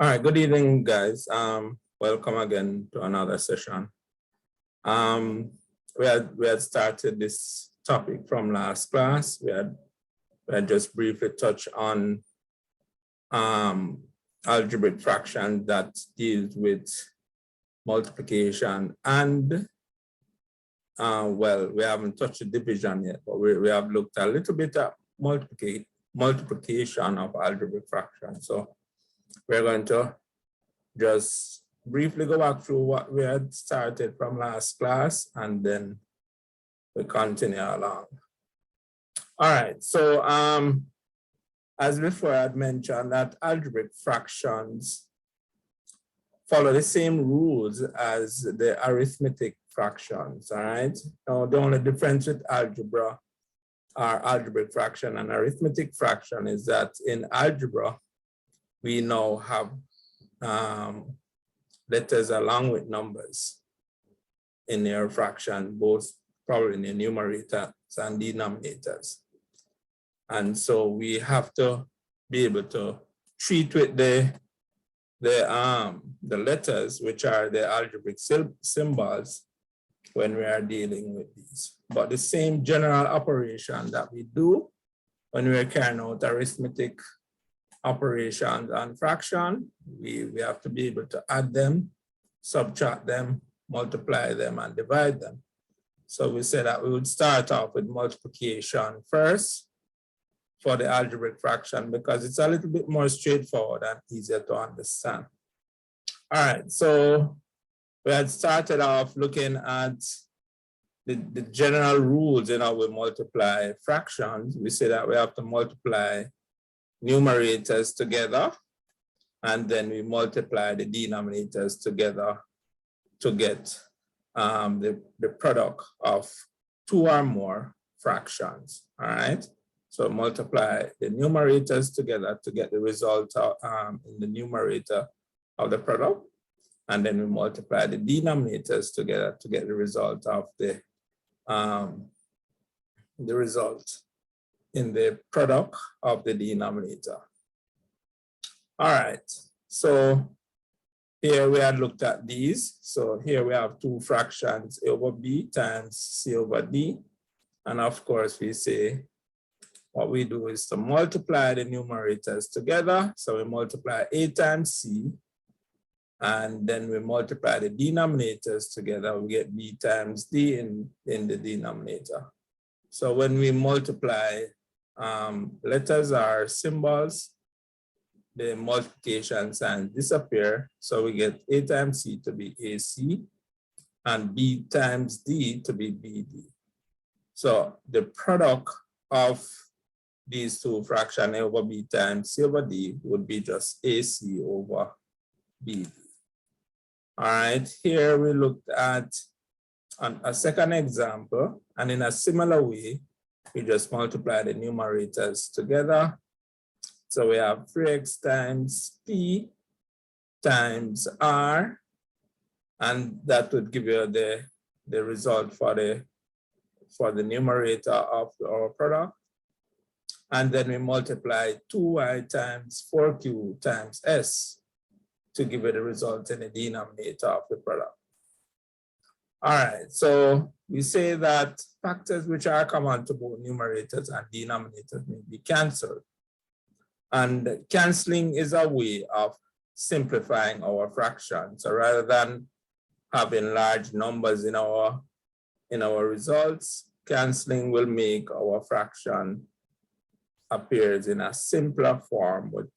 All right, good evening, guys. Welcome again to another session. We had started this topic from last class. We had just briefly touched on algebraic fraction that deals with multiplication and well, we haven't touched the division yet, but we have looked a little bit at multiplication of algebraic fractions. So we're going to just briefly go back through what we had started from last class, and then we continue along. All right, so as before I'd mentioned that algebraic fractions follow the same rules as the arithmetic fractions, all right? Now, the only difference with algebra or algebraic fraction and arithmetic fraction is that in algebra, we now have letters along with numbers in their fraction, both probably in the numerators and denominators. And so we have to be able to treat with the letters, which are the algebraic symbols, when we are dealing with these. But the same general operation that we do when we are carrying out arithmetic operations and fraction, we have to be able to add them, subtract them, multiply them, and divide them. So we said that we would start off with multiplication first for the algebraic fraction because it's a little bit more straightforward and easier to understand. All right, so we had started off looking at the general rules in how we multiply fractions. We say that we have to multiply numerators together, and then we multiply the denominators together to get the product of two or more fractions, all right? So multiply the numerators together to get the result in the numerator of the product, and then we multiply the denominators together to get the result of the result in the product of the denominator. All right, so here we had looked at these. So here we have two fractions, A over B times C over D. And of course we say, what we do is to multiply the numerators together. So we multiply A times C, and then we multiply the denominators together, we get B times D in the denominator. So when we multiply letters or symbols, the multiplication signs disappear. So we get A times C to be AC and B times D to be BD. So the product of these two fractions, A over B times C over D, would be just AC over BD. All right, here we looked at a second example, and in a similar way, we just multiply the numerators together. So we have 3x times P times R, and that would give you the result for the numerator of our product. And then we multiply 2y times 4q times S to give you the result in the denominator of the product. All right, so we say that factors which are common to both numerators and denominators may be canceled. And canceling is a way of simplifying our fractions. So rather than having large numbers in our results, canceling will make our fraction appears in a simpler form with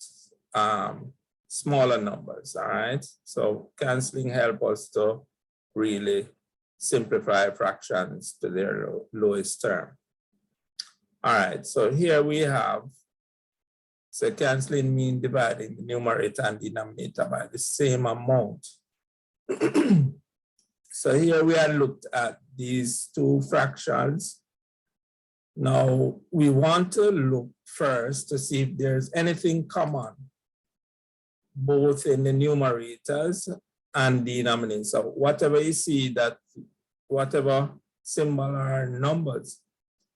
smaller numbers, all right? So canceling helps us to really simplify fractions to their lowest term. All right, so here we have, so canceling means dividing the numerator and denominator by the same amount. So here we had looked at these two fractions. Now we want to look first to see if there's anything common both in the numerators and denominators. So whatever you see, that whatever symbol or numbers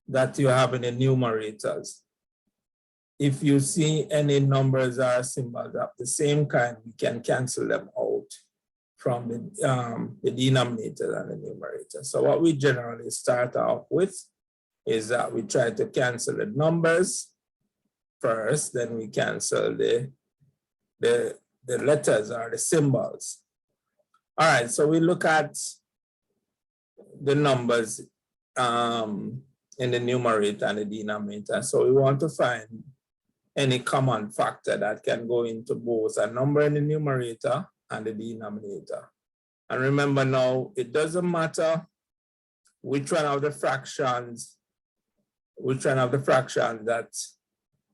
that you have in the numerators, if you see any numbers or symbols of the same kind, we can cancel them out from the denominator and the numerator. So what we generally start off with is that we try to cancel the numbers first, then we cancel the letters or the symbols. All right, so we look at the numbers in the numerator and the denominator. So we want to find any common factor that can go into both a number in the numerator and the denominator. And remember now, it doesn't matter which one of the fractions that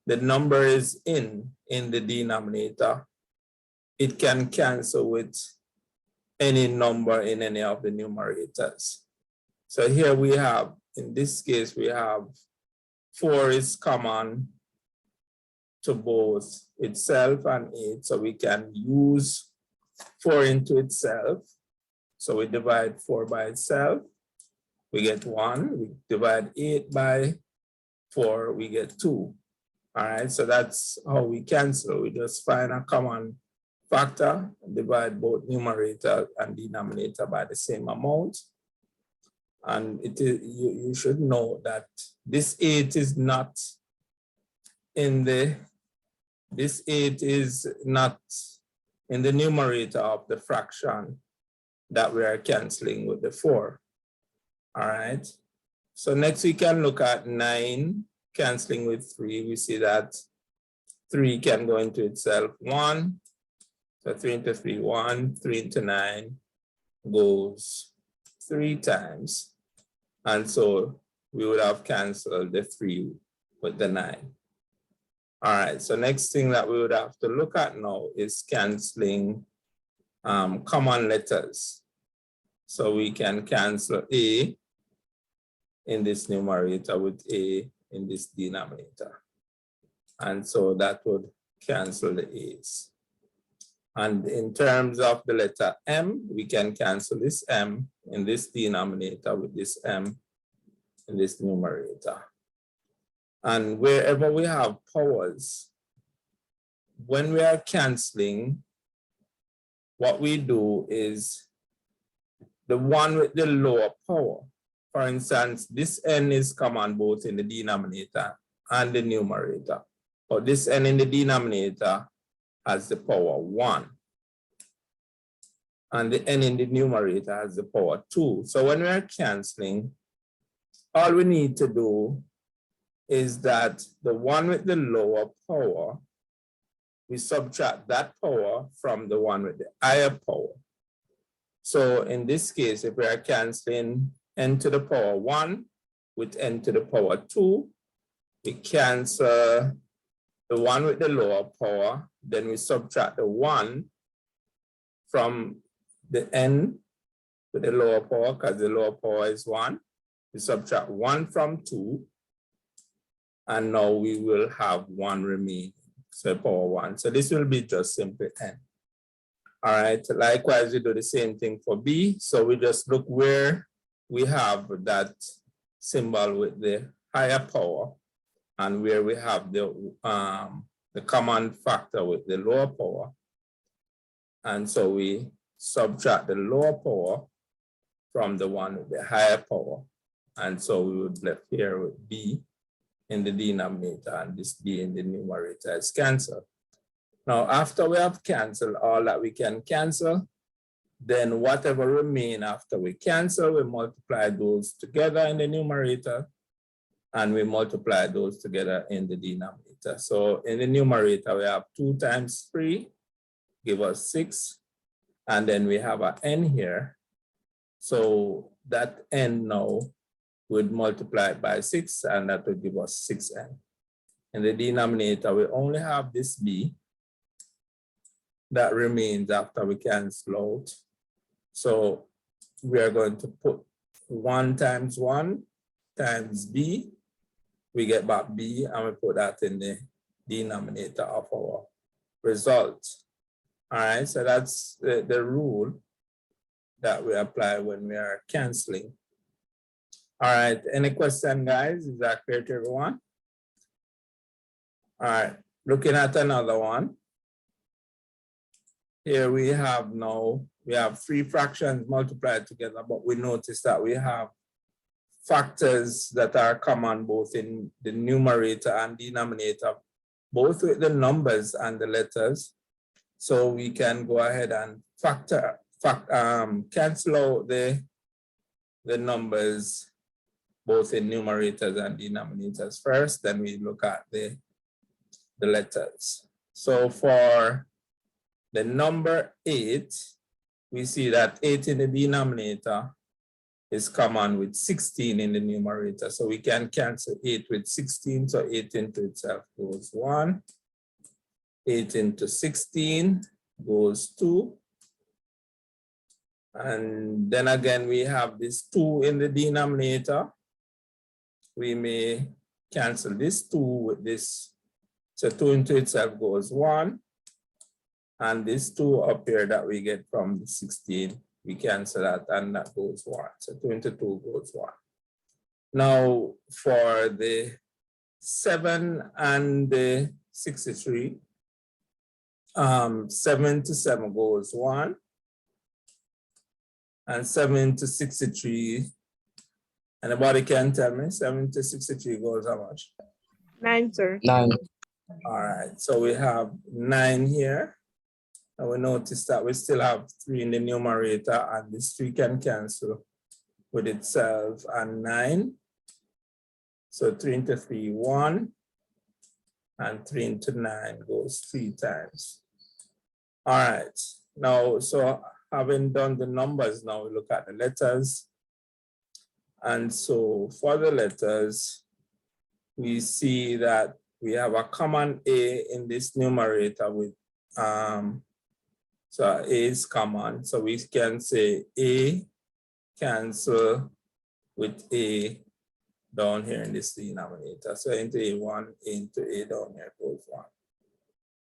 the number is in the denominator, it can cancel with any number in any of the numerators. So here we have, in this case, we have 4 is common to both itself and 8. So we can use 4 into itself. So we divide 4 by itself, we get 1. We divide 8 by 4, we get 2. All right, so that's how we cancel. We just find a common factor, divide both numerator and denominator by the same amount. And it is, you should know that this 8 is not in the, this 8 is not in the numerator of the fraction that we are canceling with the 4. All right, so next we can look at 9 canceling with 3. We see that 3 can go into itself 1. So 3 into 3, 1, 3 into 9 goes 3 times. And so we would have canceled the 3 with the 9. All right, so next thing that we would have to look at now is canceling common letters. So we can cancel A in this numerator with A in this denominator. And so that would cancel the A's. And in terms of the letter M, we can cancel this M in this denominator with this M in this numerator. And wherever we have powers, when we are canceling, what we do is the one with the lower power. For instance, this N is common both in the denominator and the numerator. But this N in the denominator has the power 1. And the N in the numerator has the power 2. So when we are canceling, all we need to do is that the one with the lower power, we subtract that power from the one with the higher power. So in this case, if we are canceling N to the power 1 with N to the power 2, we cancel the one with the lower power, then we subtract the 1 from the N with the lower power, because the lower power is 1. We subtract 1 from 2, and now we will have 1 remaining, so power 1. So this will be just simply N. All right, likewise, we do the same thing for B. So we just look where we have that symbol with the higher power and where we have the common factor with the lower power. And so we subtract the lower power from the one with the higher power. And so we would left here with B in the denominator and this B in the numerator is canceled. Now, after we have canceled all that we can cancel, then whatever remain after we cancel, we multiply those together in the numerator and we multiply those together in the denominator. So in the numerator, we have 2 times 3, give us 6. And then we have an N here. So that N now would multiply by 6 and that would give us 6N. In the denominator, we only have this B that remains after we cancel out. So we are going to put 1 times 1 times B. We get back B and we put that in the denominator of our result. All right, so that's the rule that we apply when we are canceling. All right, any question, guys? Is that clear to everyone? All right, looking at another one. Here we have now, we have three fractions multiplied together, but we notice that we have factors that are common both in the numerator and denominator, both with the numbers and the letters. So we can go ahead and cancel out the numbers both in numerators and denominators first, then we look at the letters. So for the number 8, we see that 8 in the denominator is common with 16 in the numerator. So we can cancel 8 with 16. So 8 into itself goes 1. 8 into 16 goes 2. And then again, we have this 2 in the denominator. We may cancel this 2 with this. So 2 into itself goes 1. And this 2 up here that we get from the 16, we cancel that and that goes 1. So 2 into 2 goes 1. Now for the 7 and the 63, 7 to 7 goes 1. And 7 to 63, anybody can tell me, 7 to 63 goes how much? 9, sir. 9. All right, so we have 9 here. And we notice that we still have 3 in the numerator, and this 3 can cancel with itself and 9. So 3 into 3, 1. And 3 into 9 goes 3 times. All right, now, so having done the numbers, now we look at the letters. And so for the letters, we see that we have a common A in this numerator with, so A is common. So we can say A cancel with A down here in this denominator. So into A1, into A down here goes 1.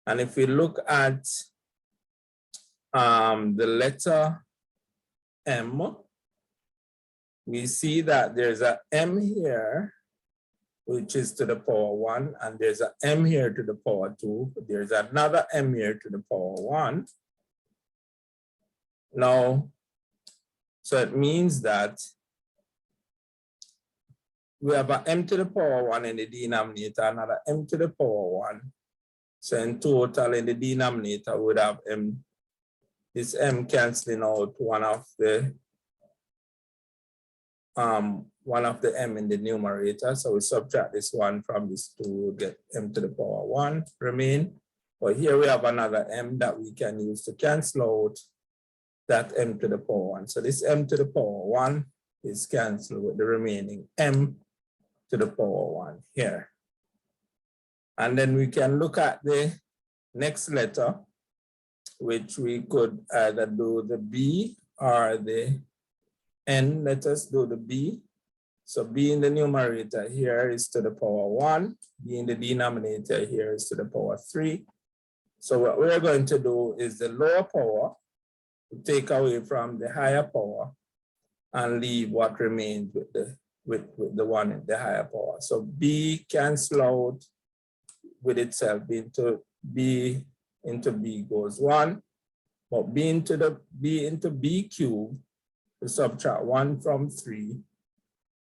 And if we look at the letter M, we see that there's a M here, which is to the power 1, and there's a M here to the power 2. There's another M here to the power 1. Now, so it means that we have an M to the power 1 in the denominator, another M to the power 1. So in total in the denominator, we would have M, this M canceling out one of the M in the numerator. So we subtract this 1 from this 2, we'll get M to the power 1 remain. But here we have another M that we can use to cancel out that M to the power 1. So this M to the power 1 is canceled with the remaining M to the power 1 here. And then we can look at the next letter, which we could either do the B or the N. Let us do the B. So B in the numerator here is to the power 1. B in the denominator here is to the power 3. So what we're going to do is the lower power, take away from the higher power and leave what remains with the one in the higher power. So B cancel out with itself. B into B goes 1, but B into B cubed, we subtract 1 from 3.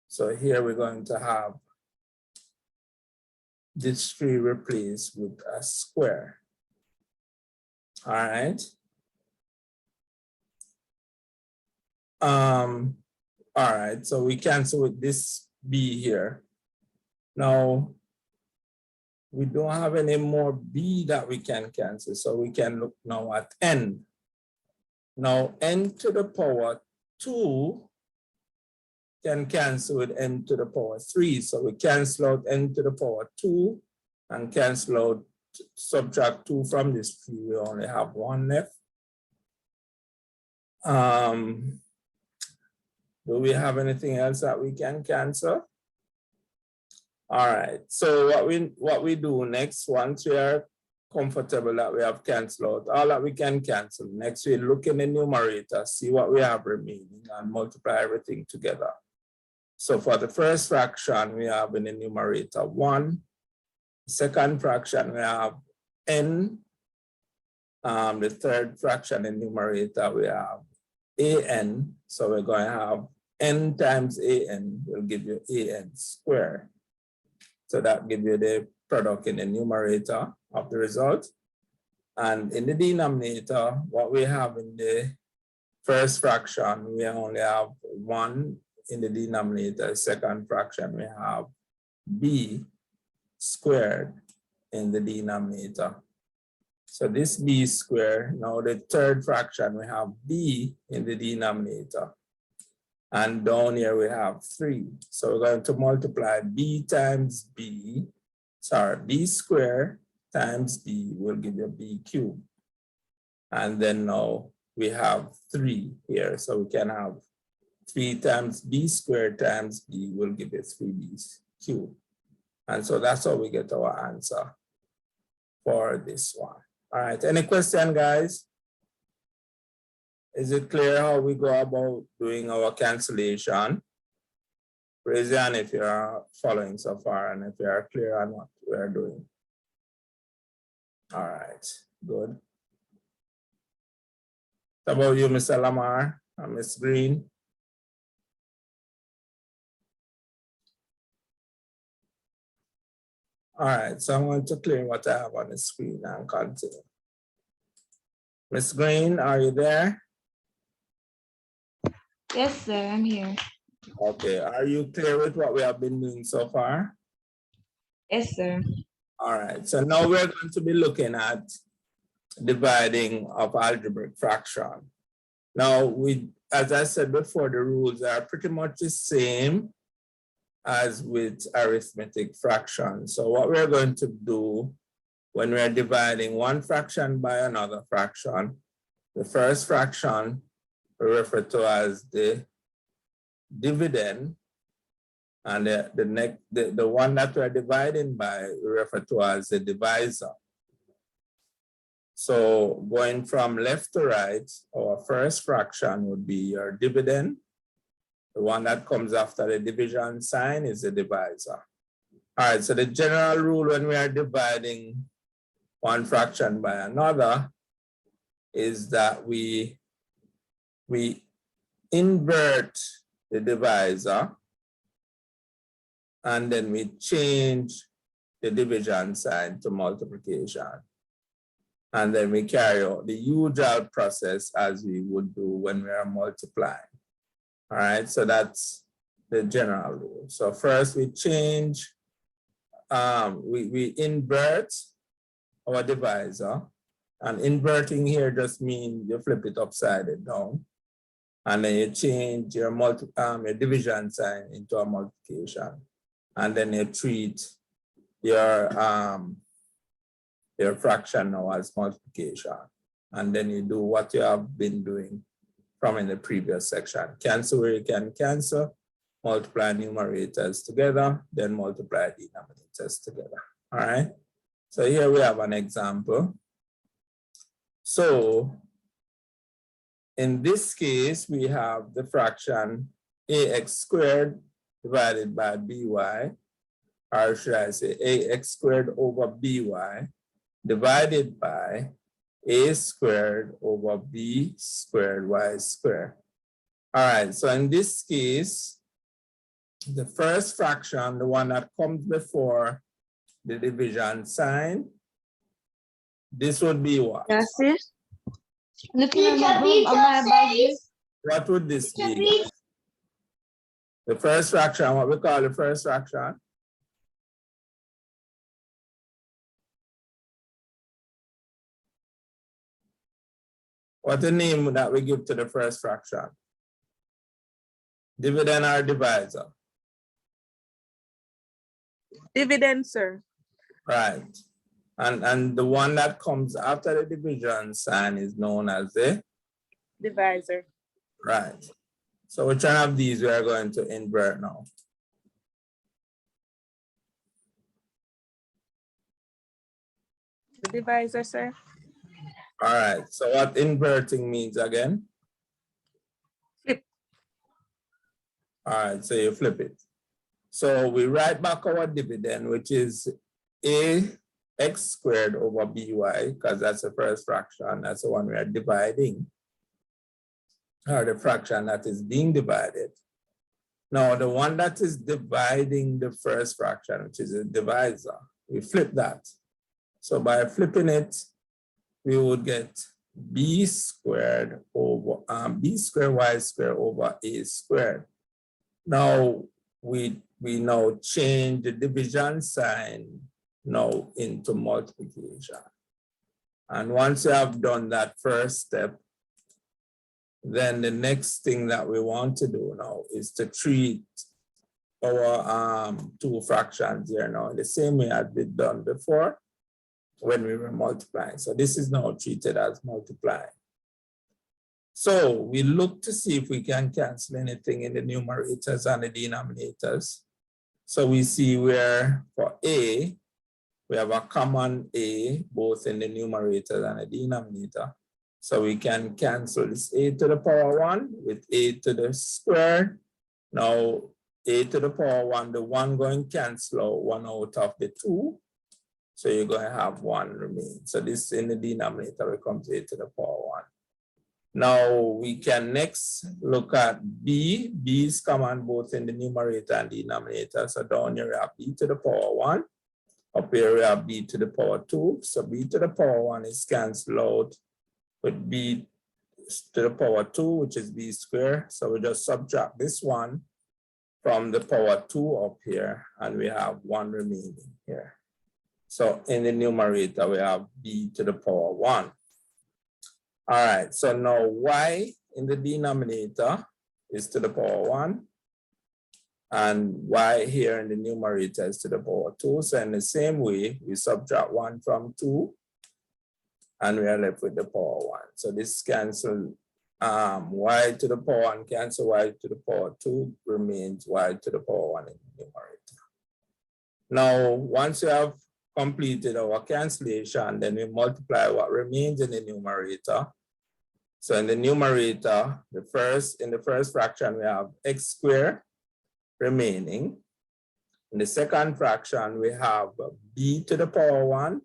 So here we're going to have this 3 replaced with a square. All right. All right, so we cancel with this B here. Now, we don't have any more B that we can cancel, so we can look now at N. Now, N to the power 2 can cancel with N to the power 3. So we cancel out N to the power 2 and cancel out, subtract 2 from this 3. We only have 1 left. Do we have anything else that we can cancel? All right, so what we do next, once we are comfortable that we have canceled out all that we can cancel, next we look in the numerator, see what we have remaining and multiply everything together. So for the first fraction, we have in the numerator 1, second fraction, we have n. The third fraction in numerator, we have an. So we're going to have n times an will give you an squared. So that gives you the product in the numerator of the result. And in the denominator, what we have in the first fraction, we only have 1 in the denominator. Second fraction, we have b squared in the denominator. So this b squared, now the third fraction, we have b in the denominator. And down here we have 3. So we're going to multiply b times b, b squared times b will give you b cubed. And then now we have 3 here. So we can have 3 times b squared times b will give you 3b cubed. And so that's how we get our answer for this one. All right, any question, guys? Is it clear how we go about doing our cancellation? Raise your hand if you are following so far and if you are clear on what we are doing. All right, good. How about you, Mr. Lamar and Ms. Green? All right, so I'm going to clear what I have on the screen and continue. Ms. Green, are you there? Yes, sir, I'm here. Okay, are you clear with what we have been doing so far? Yes, sir. All right, so now we're going to be looking at dividing of algebraic fraction. Now, as I said before, the rules are pretty much the same as with arithmetic fractions. So what we're going to do when we're dividing one fraction by another fraction, the first fraction we refer to as the dividend, and the one that we're dividing by we refer to as the divisor. So going from left to right, our first fraction would be your dividend. The one that comes after the division sign is the divisor. All right, so the general rule when we are dividing one fraction by another is that we invert the divisor and then we change the division sign to multiplication. And then we carry out the usual process as we would do when we are multiplying. All right, so that's the general rule. So first we change, we invert our divisor, and inverting here just means you flip it upside down, and then you change your division sign into a multiplication, and then you treat your fraction now as multiplication, and then you do what you have been doing from in the previous section. Cancel where you can cancel, multiply numerators together, then multiply denominators together. All right. So here we have an example. So in this case, we have the fraction ax squared divided by by, or should I say ax squared over by divided by a squared over b squared y squared. All right, so in this case, the first fraction, the one that comes before the division sign, this would be what? Yes, sir. Looking at my book on my Bible. What would this be? The first fraction, what we call the first fraction? What's the name that we give to the first fraction? Dividend or divisor? Dividend, sir. Right. And the one that comes after the division sign is known as the Divisor. right. So which one of these we are going to invert now? The divisor, sir. All right. So what inverting means again? Flip. All right. So you flip it. So we write back our dividend, which is ax squared over by, because that's the first fraction, that's the one we are dividing, or the fraction that is being divided. Now, the one that is dividing the first fraction, which is a divisor, we flip that. So by flipping it, we would get b squared over b squared y squared over a squared. Now, we now change the division sign now into multiplication. And once you have done that first step, then the next thing that we want to do now is to treat our two fractions here now in the same way as we've done before when we were multiplying. So this is now treated as multiplying. So we look to see if we can cancel anything in the numerators and the denominators. So we see where for a, we have a common a both in the numerator and the denominator. So we can cancel this a to the power 1 with a to the square. Now a to the power 1, the 1 going to cancel out 1 out of the 2. So you're going to have 1 remain. So this in the denominator becomes a to the power 1. Now we can next look at b. B is common both in the numerator and denominator. So down here we have b to the power 1. Up here we have b to the power 2. So b to the power 1 is cancelled out with b to the power 2, which is b squared. So we just subtract this one from the power 2 up here, and we have 1 remaining here. So in the numerator, we have b to the power 1. All right, so now y in the denominator is to the power 1, and y here in the numerator is to the power 2. So in the same way, we subtract 1 from 2, and we are left with the power 1. So this cancel y to the power 1 cancel y to the power 2 remains y to the power 1 in the numerator. Now, once you have completed our cancellation, then we multiply what remains in the numerator. So in the numerator, in the first fraction, we have x squared remaining. In the second fraction, we have b to the power 1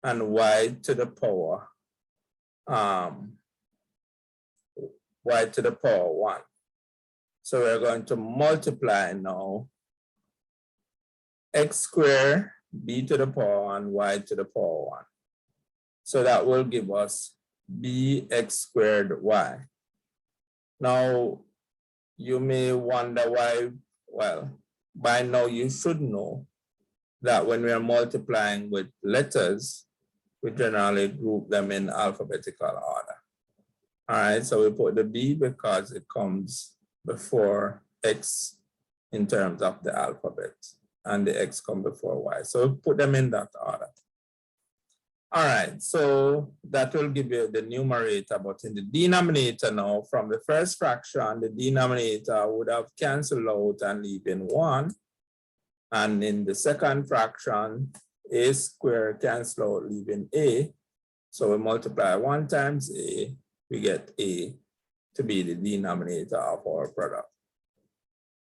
and y to the power 1. So we're going to multiply now x squared, b to the power 1, y to the power 1. So that will give us bx squared y. Now, you may wonder why, well, by now you should know that when we are multiplying with letters, we generally group them in alphabetical order. All right, so we put the b because it comes before x in terms of the alphabet, and the x come before y. So we put them in that order. All right, so that will give you the numerator, but in the denominator now, from the first fraction, the denominator would have canceled out and leaving 1. And in the second fraction, a squared cancel out, leaving a. So we multiply 1 times a, we get a to be the denominator of our product.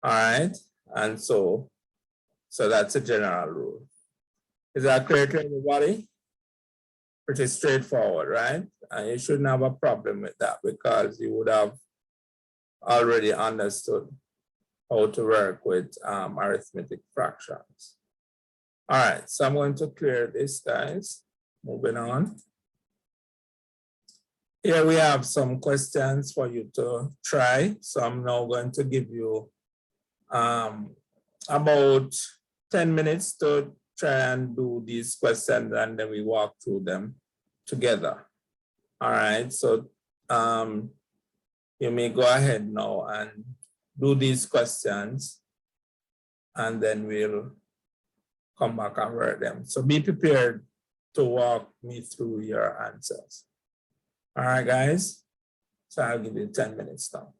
All right, and so that's a general rule. Is that clear to everybody? Pretty straightforward, right? And you shouldn't have a problem with that because you would have already understood how to work with arithmetic fractions. All right, so I'm going to clear this, guys. Moving on. Here we have some questions for you to try. So I'm now going to give you about 10 minutes to try and do these questions, and then we walk through them together. All right, so you may go ahead now and do these questions, and then we'll come back and work them. So be prepared to walk me through your answers. All right, guys, so I'll give you 10 minutes now.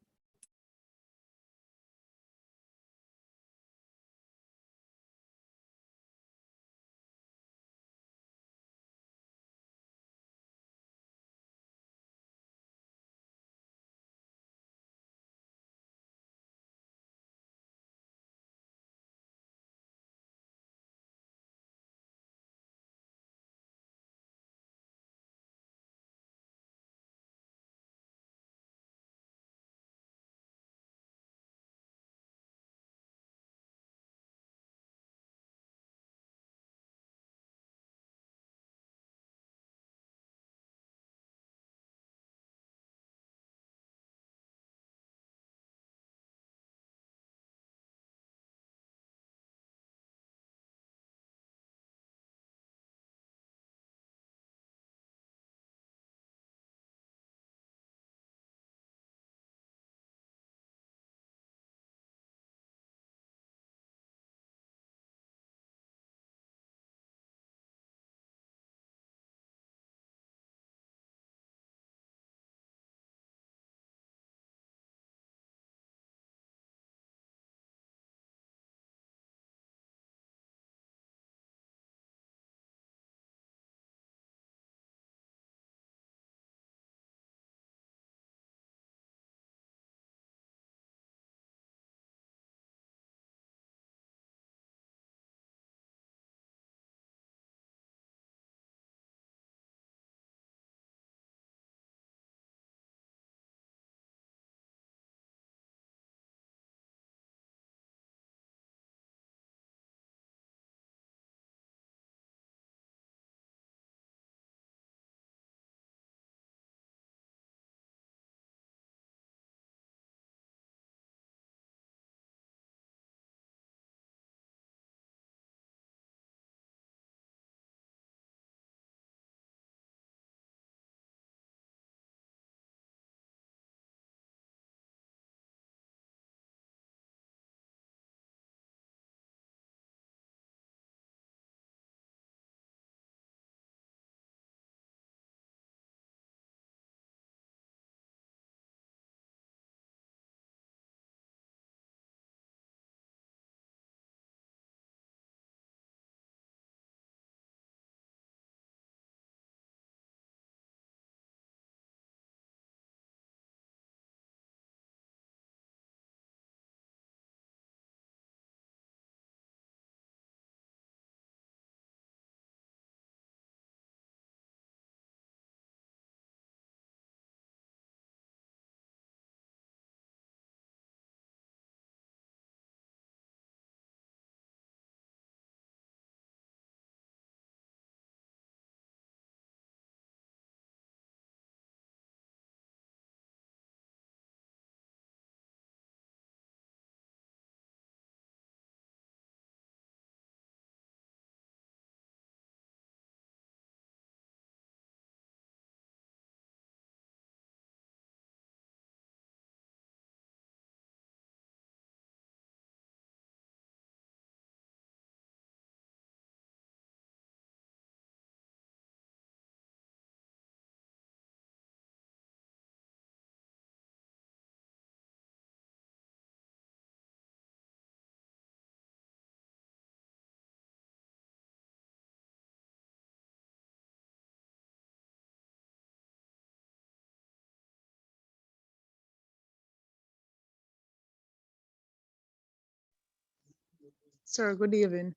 Sir, good evening.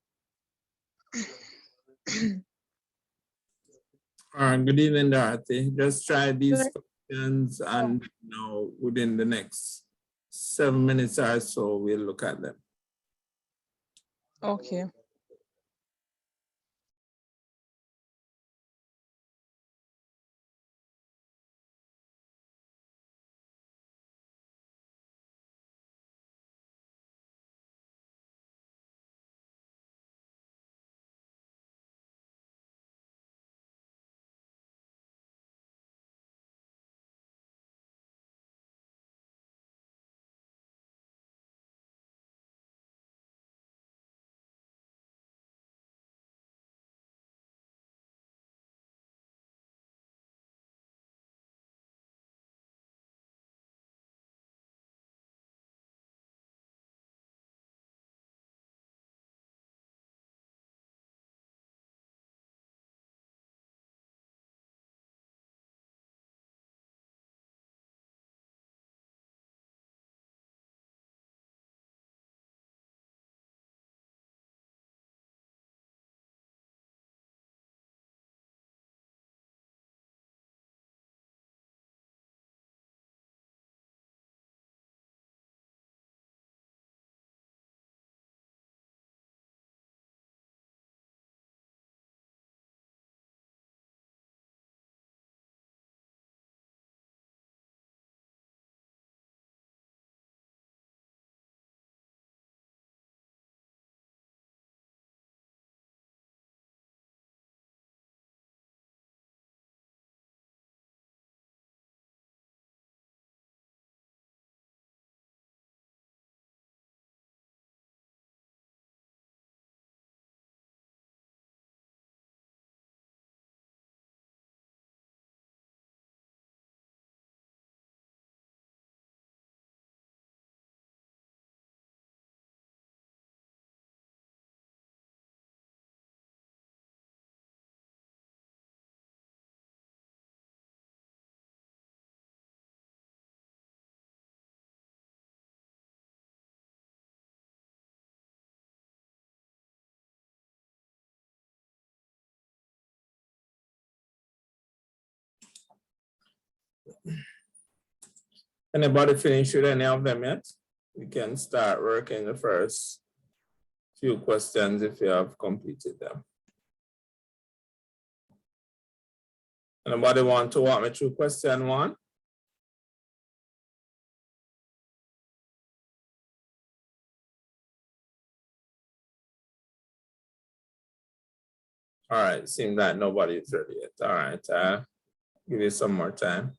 All right, good evening, Dorothy. Just try these Sir. questions and within the next 7 minutes or so, we'll look at them. Okay. Anybody finish with any of them yet? We can start working the first few questions if you have completed them. Anybody want to walk me through question 1? All right, seems like nobody is ready yet. All right, give you some more time.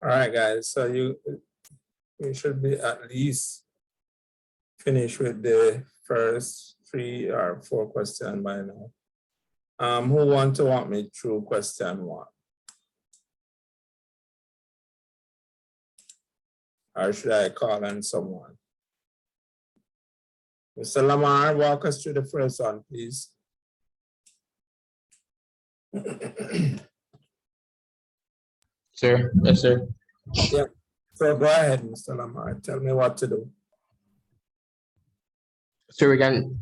All right, guys, so you should be at least finished with the first 3 or 4 questions by now. Who want to walk me through question 1? Or should I call on someone? Mr. Lamar, walk us through the first one, please. Sir, yes, sir. Yeah. So go ahead, Mr. Lamar. Tell me what to do. Sir, we can